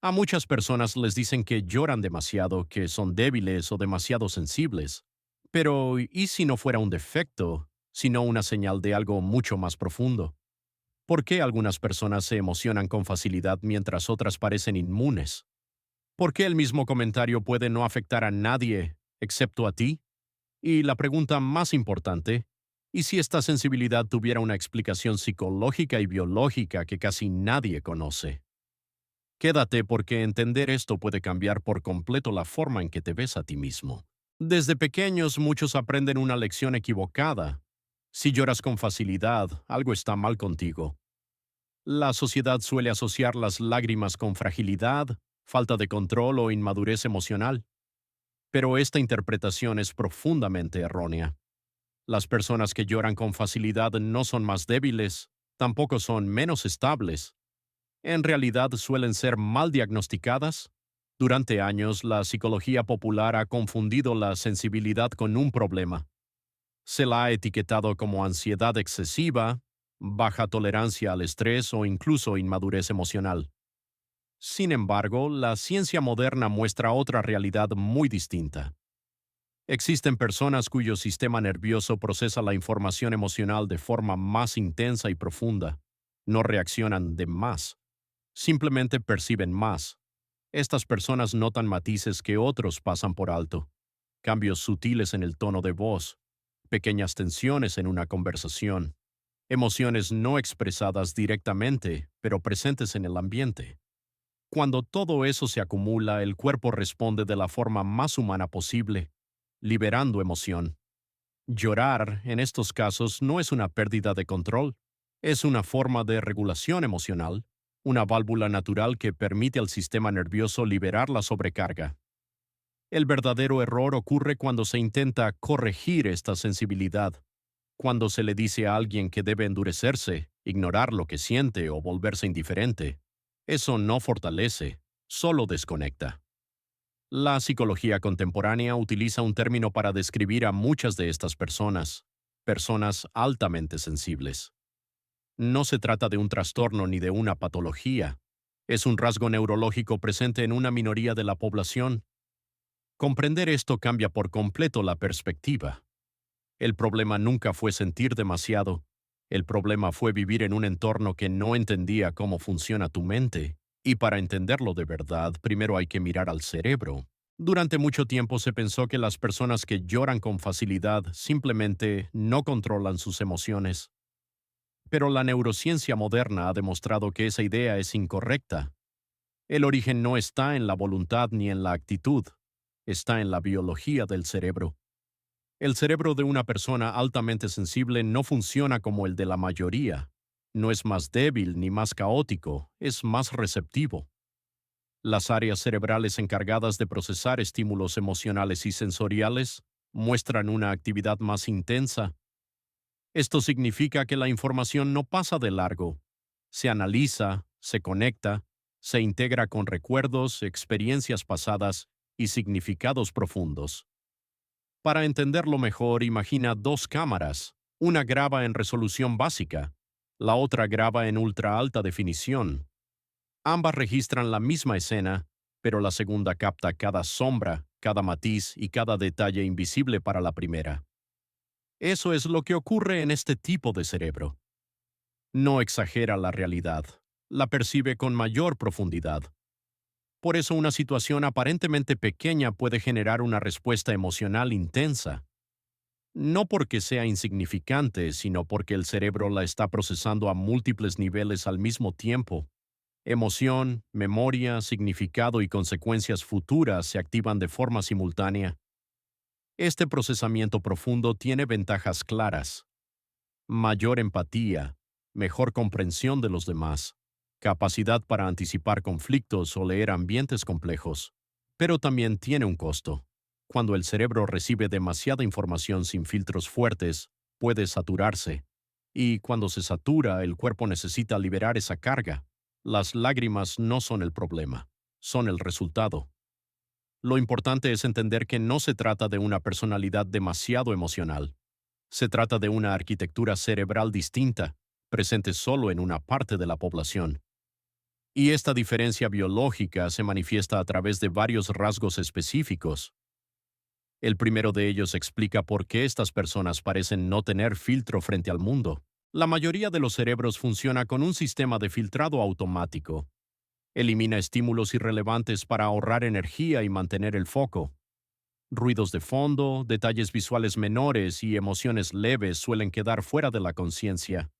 A muchas personas les dicen que lloran demasiado, que son débiles o demasiado sensibles. Pero, ¿y si no fuera un defecto, sino una señal de algo mucho más profundo? ¿Por qué algunas personas se emocionan con facilidad mientras otras parecen inmunes? ¿Por qué el mismo comentario puede no afectar a nadie excepto a ti? Y la pregunta más importante, ¿y si esta sensibilidad tuviera una explicación psicológica y biológica que casi nadie conoce? Quédate porque entender esto puede cambiar por completo la forma en que te ves a ti mismo. Desde pequeños muchos aprenden una lección equivocada. Si lloras con facilidad, algo está mal contigo. La sociedad suele asociar las lágrimas con fragilidad, falta de control o inmadurez emocional. Pero esta interpretación es profundamente errónea. Las personas que lloran con facilidad no son más débiles, tampoco son menos estables. En realidad suelen ser mal diagnosticadas. Durante años, la psicología popular ha confundido la sensibilidad con un problema. Se la ha etiquetado como ansiedad excesiva, baja tolerancia al estrés o incluso inmadurez emocional. Sin embargo, la ciencia moderna muestra otra realidad muy distinta. Existen personas cuyo sistema nervioso procesa la información emocional de forma más intensa y profunda. No reaccionan de más, simplemente perciben más. Estas personas notan matices que otros pasan por alto, cambios sutiles en el tono de voz, pequeñas tensiones en una conversación, emociones no expresadas directamente, pero presentes en el ambiente. Cuando todo eso se acumula, el cuerpo responde de la forma más humana posible, liberando emoción. Llorar, en estos casos, no es una pérdida de control, es una forma de regulación emocional, una válvula natural que permite al sistema nervioso liberar la sobrecarga. El verdadero error ocurre cuando se intenta corregir esta sensibilidad, cuando se le dice a alguien que debe endurecerse, ignorar lo que siente o volverse indiferente. Eso no fortalece, solo desconecta. La psicología contemporánea utiliza un término para describir a muchas de estas personas, personas altamente sensibles. No se trata de un trastorno ni de una patología. Es un rasgo neurológico presente en una minoría de la población. Comprender esto cambia por completo la perspectiva. El problema nunca fue sentir demasiado. El problema fue vivir en un entorno que no entendía cómo funciona tu mente. Y para entenderlo de verdad, primero hay que mirar al cerebro. Durante mucho tiempo se pensó que las personas que lloran con facilidad simplemente no controlan sus emociones. Pero la neurociencia moderna ha demostrado que esa idea es incorrecta. El origen no está en la voluntad ni en la actitud, está en la biología del cerebro. El cerebro de una persona altamente sensible no funciona como el de la mayoría. No es más débil ni más caótico, es más receptivo. Las áreas cerebrales encargadas de procesar estímulos emocionales y sensoriales muestran una actividad más intensa. Esto significa que la información no pasa de largo. Se analiza, se conecta, se integra con recuerdos, experiencias pasadas y significados profundos. Para entenderlo mejor, imagina dos cámaras. Una graba en resolución básica, la otra graba en ultra alta definición. Ambas registran la misma escena, pero la segunda capta cada sombra, cada matiz y cada detalle invisible para la primera. Eso es lo que ocurre en este tipo de cerebro. No exagera la realidad, la percibe con mayor profundidad. Por eso una situación aparentemente pequeña puede generar una respuesta emocional intensa. No porque sea insignificante, sino porque el cerebro la está procesando a múltiples niveles al mismo tiempo. Emoción, memoria, significado y consecuencias futuras se activan de forma simultánea. Este procesamiento profundo tiene ventajas claras: mayor empatía, mejor comprensión de los demás, capacidad para anticipar conflictos o leer ambientes complejos. Pero también tiene un costo. Cuando el cerebro recibe demasiada información sin filtros fuertes, puede saturarse. Y cuando se satura, el cuerpo necesita liberar esa carga. Las lágrimas no son el problema, son el resultado. Lo importante es entender que no se trata de una personalidad demasiado emocional. Se trata de una arquitectura cerebral distinta, presente solo en una parte de la población. Y esta diferencia biológica se manifiesta a través de varios rasgos específicos. El primero de ellos explica por qué estas personas parecen no tener filtro frente al mundo. La mayoría de los cerebros funciona con un sistema de filtrado automático. Elimina estímulos irrelevantes para ahorrar energía y mantener el foco. Ruidos de fondo, detalles visuales menores y emociones leves suelen quedar fuera de la conciencia.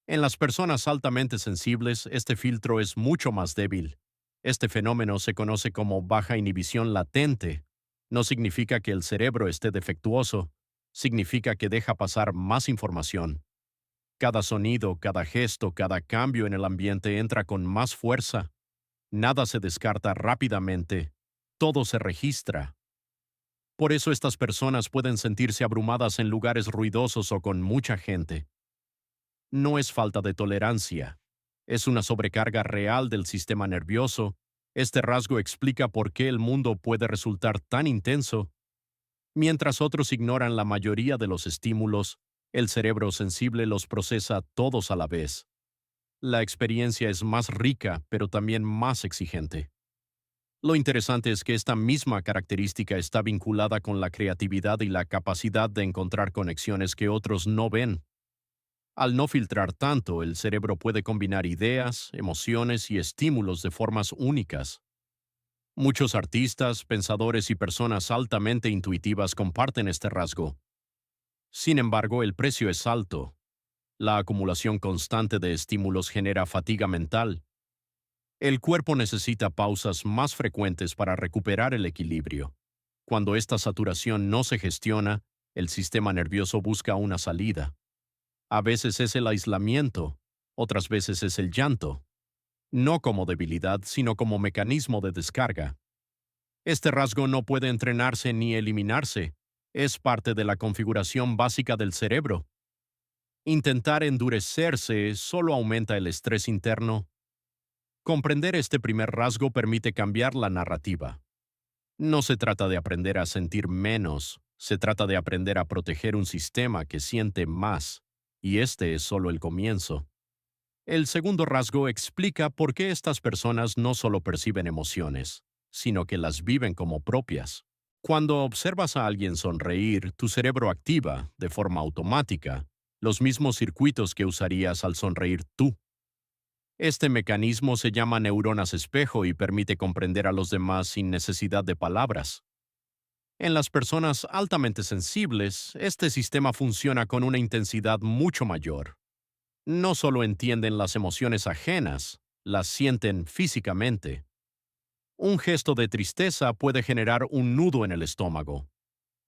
En las personas altamente sensibles, este filtro es mucho más débil. Este fenómeno se conoce como baja inhibición latente. No significa que el cerebro esté defectuoso, significa que deja pasar más información. Cada sonido, cada gesto, cada cambio en el ambiente entra con más fuerza. Nada se descarta rápidamente. Todo se registra. Por eso estas personas pueden sentirse abrumadas en lugares ruidosos o con mucha gente. No es falta de tolerancia. Es una sobrecarga real del sistema nervioso. Este rasgo explica por qué el mundo puede resultar tan intenso. Mientras otros ignoran la mayoría de los estímulos, el cerebro sensible los procesa todos a la vez. La experiencia es más rica, pero también más exigente. Lo interesante es que esta misma característica está vinculada con la creatividad y la capacidad de encontrar conexiones que otros no ven. Al no filtrar tanto, el cerebro puede combinar ideas, emociones y estímulos de formas únicas. Muchos artistas, pensadores y personas altamente intuitivas comparten este rasgo. Sin embargo, el precio es alto. La acumulación constante de estímulos genera fatiga mental. El cuerpo necesita pausas más frecuentes para recuperar el equilibrio. Cuando esta saturación no se gestiona, el sistema nervioso busca una salida. A veces es el aislamiento, otras veces es el llanto. No como debilidad, sino como mecanismo de descarga. Este rasgo no puede entrenarse ni eliminarse. Es parte de la configuración básica del cerebro. Intentar endurecerse solo aumenta el estrés interno. Comprender este primer rasgo permite cambiar la narrativa. No se trata de aprender a sentir menos, se trata de aprender a proteger un sistema que siente más, y este es solo el comienzo. El segundo rasgo explica por qué estas personas no solo perciben emociones, sino que las viven como propias. Cuando observas a alguien sonreír, tu cerebro activa, de forma automática, los mismos circuitos que usarías al sonreír tú. Este mecanismo se llama neuronas espejo y permite comprender a los demás sin necesidad de palabras. En las personas altamente sensibles, este sistema funciona con una intensidad mucho mayor. No solo entienden las emociones ajenas, las sienten físicamente. Un gesto de tristeza puede generar un nudo en el estómago.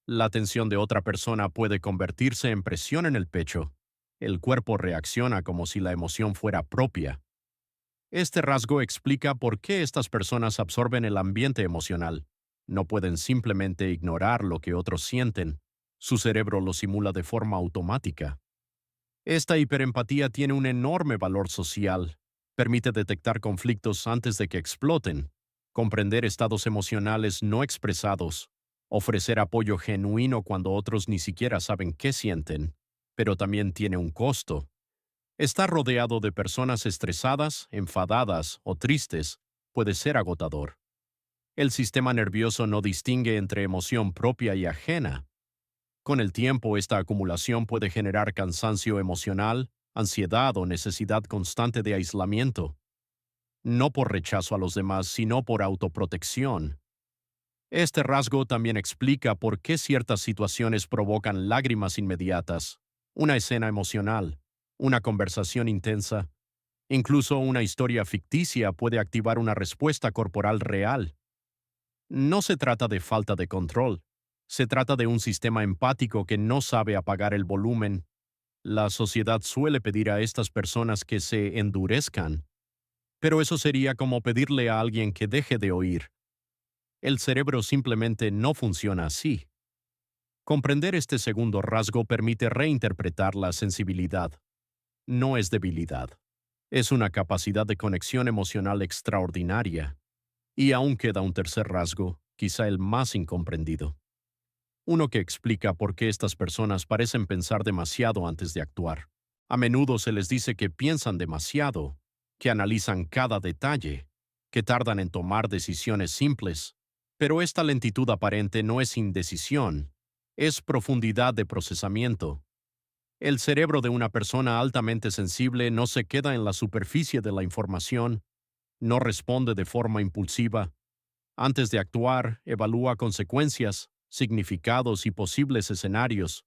La tensión de otra persona puede convertirse en presión en el pecho. El cuerpo reacciona como si la emoción fuera propia. Este rasgo explica por qué estas personas absorben el ambiente emocional. No pueden simplemente ignorar lo que otros sienten. Su cerebro lo simula de forma automática. Esta hiperempatía tiene un enorme valor social. Permite detectar conflictos antes de que exploten, comprender estados emocionales no expresados, ofrecer apoyo genuino cuando otros ni siquiera saben qué sienten, pero también tiene un costo. Estar rodeado de personas estresadas, enfadadas o tristes puede ser agotador. El sistema nervioso no distingue entre emoción propia y ajena. Con el tiempo, esta acumulación puede generar cansancio emocional, ansiedad o necesidad constante de aislamiento, no por rechazo a los demás, sino por autoprotección. Este rasgo también explica por qué ciertas situaciones provocan lágrimas inmediatas, una escena emocional, una conversación intensa, incluso una historia ficticia puede activar una respuesta corporal real. No se trata de falta de control, se trata de un sistema empático que no sabe apagar el volumen. La sociedad suele pedir a estas personas que se endurezcan, pero eso sería como pedirle a alguien que deje de oír. El cerebro simplemente no funciona así. Comprender este segundo rasgo permite reinterpretar la sensibilidad. No es debilidad. Es una capacidad de conexión emocional extraordinaria. Y aún queda un tercer rasgo, quizá el más incomprendido. Uno que explica por qué estas personas parecen pensar demasiado antes de actuar. A menudo se les dice que piensan demasiado. que analizan cada detalle, que tardan en tomar decisiones simples. Pero esta lentitud aparente no es indecisión, es profundidad de procesamiento. El cerebro de una persona altamente sensible no se queda en la superficie de la información, no responde de forma impulsiva. Antes de actuar, evalúa consecuencias, significados y posibles escenarios.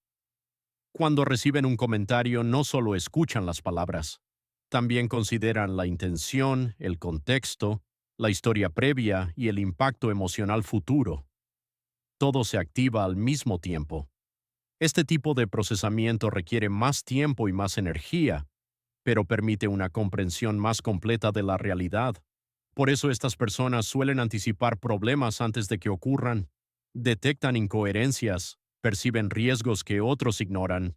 Cuando reciben un comentario, no solo escuchan las palabras, también consideran la intención, el contexto, la historia previa y el impacto emocional futuro. Todo se activa al mismo tiempo. Este tipo de procesamiento requiere más tiempo y más energía, pero permite una comprensión más completa de la realidad. Por eso estas personas suelen anticipar problemas antes de que ocurran, detectan incoherencias, perciben riesgos que otros ignoran,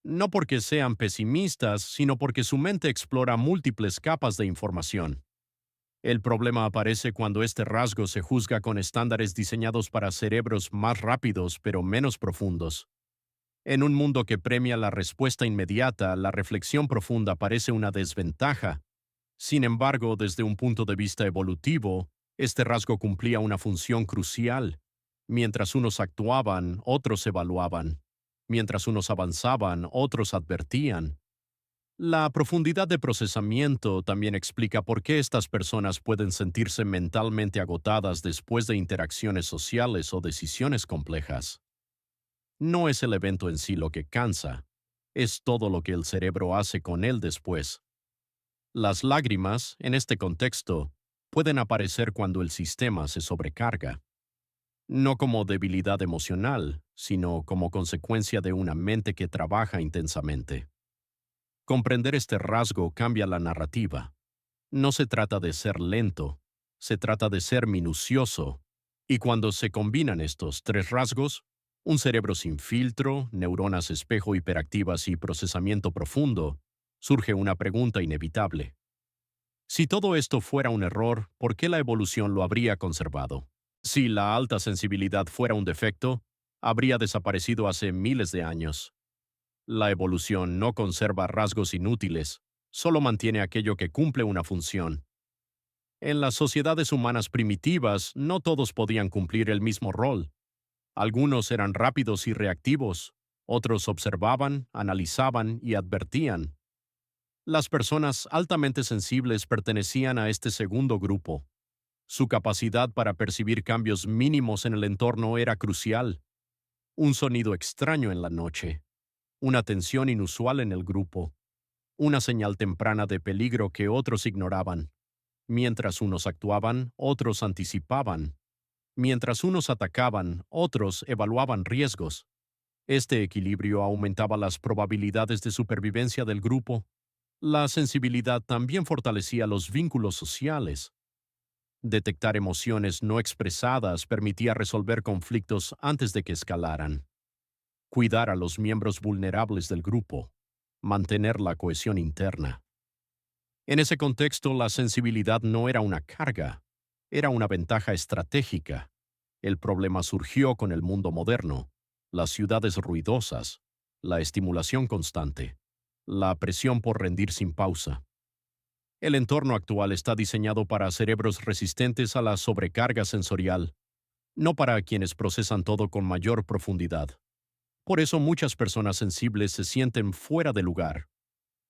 no porque sean pesimistas, sino porque su mente explora múltiples capas de información. El problema aparece cuando este rasgo se juzga con estándares diseñados para cerebros más rápidos pero menos profundos. En un mundo que premia la respuesta inmediata, la reflexión profunda parece una desventaja. Sin embargo, desde un punto de vista evolutivo, este rasgo cumplía una función crucial. Mientras unos actuaban, otros evaluaban. Mientras unos avanzaban, otros advertían. La profundidad de procesamiento también explica por qué estas personas pueden sentirse mentalmente agotadas después de interacciones sociales o decisiones complejas. No es el evento en sí lo que cansa, es todo lo que el cerebro hace con él después. Las lágrimas, en este contexto, pueden aparecer cuando el sistema se sobrecarga, no como debilidad emocional, sino como consecuencia de una mente que trabaja intensamente. Comprender este rasgo cambia la narrativa. No se trata de ser lento, se trata de ser minucioso. Y cuando se combinan estos tres rasgos, un cerebro sin filtro, neuronas espejo hiperactivas y procesamiento profundo, surge una pregunta inevitable. Si todo esto fuera un error, ¿por qué la evolución lo habría conservado? Si la alta sensibilidad fuera un defecto, habría desaparecido hace miles de años. La evolución no conserva rasgos inútiles, solo mantiene aquello que cumple una función. En las sociedades humanas primitivas, no todos podían cumplir el mismo rol. Algunos eran rápidos y reactivos, otros observaban, analizaban y advertían. Las personas altamente sensibles pertenecían a este segundo grupo. Su capacidad para percibir cambios mínimos en el entorno era crucial. Un sonido extraño en la noche, una tensión inusual en el grupo, una señal temprana de peligro que otros ignoraban. Mientras unos actuaban, otros anticipaban. Mientras unos atacaban, otros evaluaban riesgos. Este equilibrio aumentaba las probabilidades de supervivencia del grupo. La sensibilidad también fortalecía los vínculos sociales. Detectar emociones no expresadas permitía resolver conflictos antes de que escalaran. Cuidar a los miembros vulnerables del grupo. Mantener la cohesión interna. En ese contexto, la sensibilidad no era una carga, era una ventaja estratégica. El problema surgió con el mundo moderno, las ciudades ruidosas, la estimulación constante, la presión por rendir sin pausa. El entorno actual está diseñado para cerebros resistentes a la sobrecarga sensorial, no para quienes procesan todo con mayor profundidad. Por eso muchas personas sensibles se sienten fuera de lugar,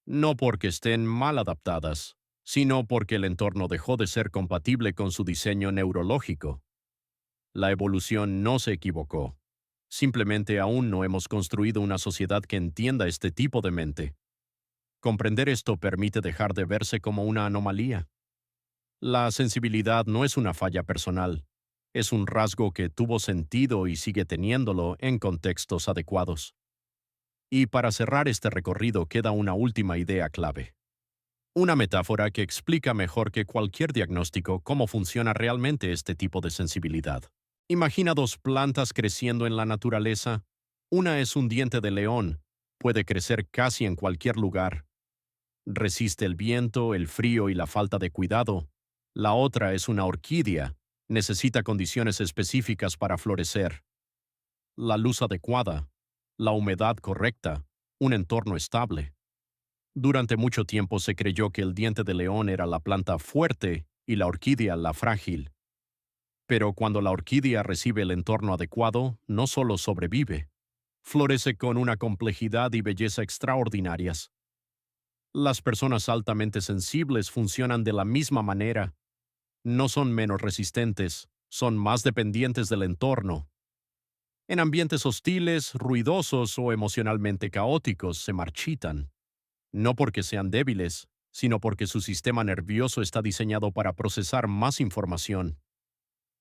no porque estén mal adaptadas, sino porque el entorno dejó de ser compatible con su diseño neurológico. La evolución no se equivocó. Simplemente aún no hemos construido una sociedad que entienda este tipo de mente. Comprender esto permite dejar de verse como una anomalía. La sensibilidad no es una falla personal, es un rasgo que tuvo sentido y sigue teniéndolo en contextos adecuados. Y para cerrar este recorrido queda una última idea clave. Una metáfora que explica mejor que cualquier diagnóstico cómo funciona realmente este tipo de sensibilidad. Imagina dos plantas creciendo en la naturaleza. Una es un diente de león, puede crecer casi en cualquier lugar. Resiste el viento, el frío y la falta de cuidado. La otra es una orquídea, necesita condiciones específicas para florecer. La luz adecuada, la humedad correcta, un entorno estable. Durante mucho tiempo se creyó que el diente de león era la planta fuerte y la orquídea la frágil. Pero cuando la orquídea recibe el entorno adecuado, no solo sobrevive, florece con una complejidad y belleza extraordinarias. Las personas altamente sensibles funcionan de la misma manera. No son menos resistentes, son más dependientes del entorno. En ambientes hostiles, ruidosos o emocionalmente caóticos se marchitan, no porque sean débiles, sino porque su sistema nervioso está diseñado para procesar más información.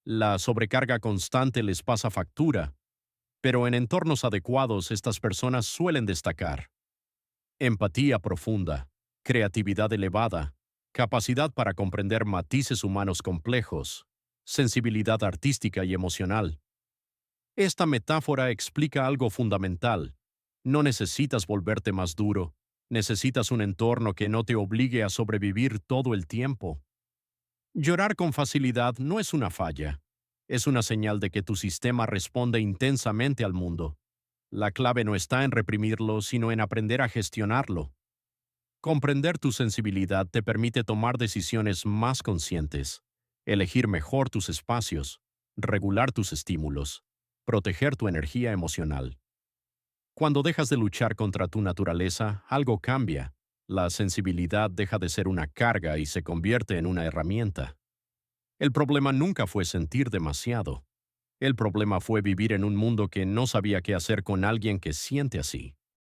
La sobrecarga constante les pasa factura, pero en entornos adecuados estas personas suelen destacar. Empatía profunda, creatividad elevada, capacidad para comprender matices humanos complejos, sensibilidad artística y emocional. Esta metáfora explica algo fundamental. No necesitas volverte más duro, necesitas un entorno que no te obligue a sobrevivir todo el tiempo. Llorar con facilidad no es una falla, es una señal de que tu sistema responde intensamente al mundo. La clave no está en reprimirlo, sino en aprender a gestionarlo. Comprender tu sensibilidad te permite tomar decisiones más conscientes, elegir mejor tus espacios, regular tus estímulos, proteger tu energía emocional. Cuando dejas de luchar contra tu naturaleza, algo cambia. La sensibilidad deja de ser una carga y se convierte en una herramienta. El problema nunca fue sentir demasiado. El problema fue vivir en un mundo que no sabía qué hacer con alguien que siente así.